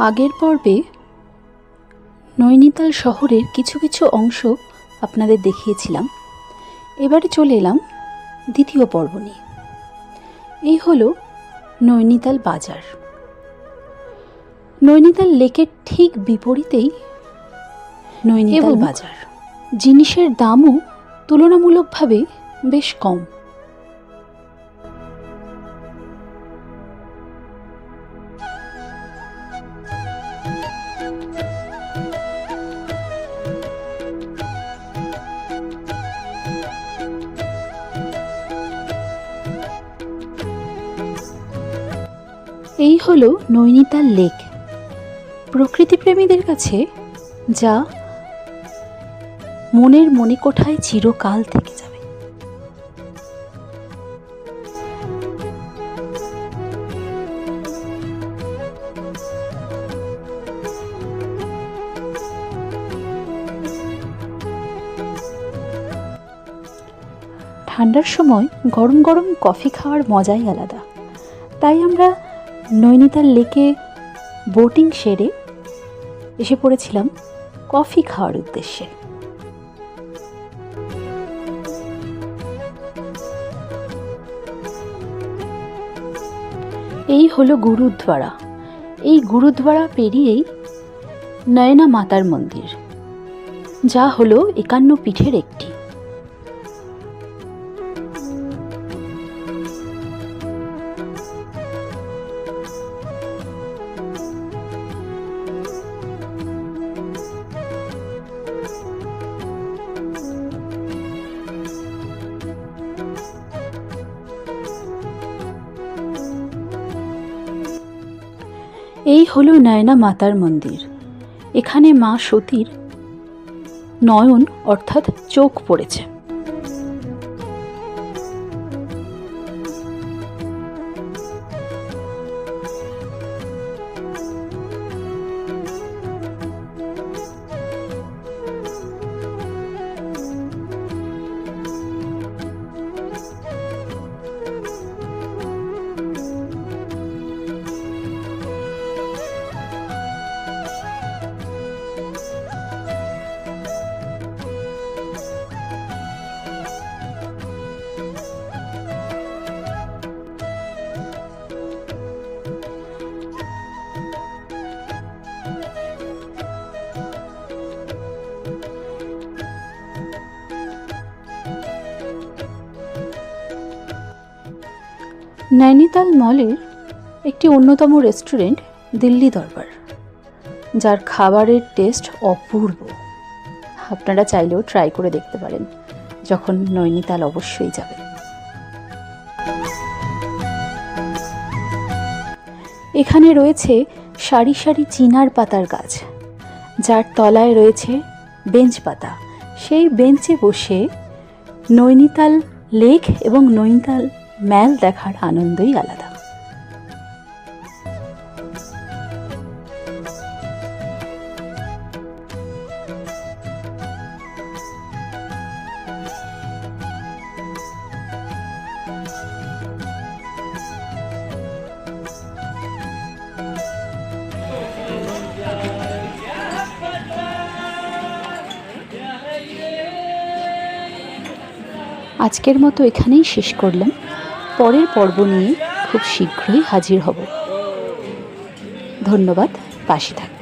আগের পর্বে নৈনিতাল শহরের কিছু কিছু অংশ আপনাদের দেখিয়েছিলাম। এবারে চলে এলাম দ্বিতীয় পর্ব নিয়ে। এই হলো নৈনিতাল বাজার। নৈনিতাল লেকের ঠিক বিপরীতেই নৈনিতাল বাজার। জিনিসের দামও তুলনামূলকভাবে বেশ কম। এই হলো নৈনিতাল লেক। প্রকৃতিপ্রেমীদের কাছে যা মনের মণিকোঠায় চিরকাল থেকে যাবে। ঠান্ডার সময় গরম গরম কফি খাওয়ার মজাই আলাদা। তাই আমরা নৈনিতাল লেকে বোটিং সেরে এসে পড়েছিলাম কফি খাওয়ার উদ্দেশ্যে। এই হলো গুরুদ্বারা। এই গুরুদ্বারা পেরিয়েই নয়না মাতার মন্দির, যা হলো 51 পীঠের একটি। এই হলো নয়না মাতার মন্দির। এখানে মা সতীর নয়ন অর্থাৎ চোখ পড়েছে। নৈনিতাল মলের একটি অন্যতম রেস্টুরেন্ট দিল্লি দরবার, যার খাবারের টেস্ট অপূর্ব। আপনারা চাইলেও ট্রাই করে দেখতে পারেন যখন নৈনিতাল অবশ্যই যাবে। এখানে রয়েছে সারি সারি চিনার পাতার গাছ, যার তলায় রয়েছে বেঞ্চ পাতা। সেই বেঞ্চে বসে নৈনিতাল লেক এবং নৈনিতাল ম্যাল দেখার আনন্দই আলাদা। আজকের মতো এখানেই শেষ করলাম। পরের পর্ব নিয়ে খুব শীঘ্রই হাজির হব। ধন্যবাদ, পাশে থাকবেন।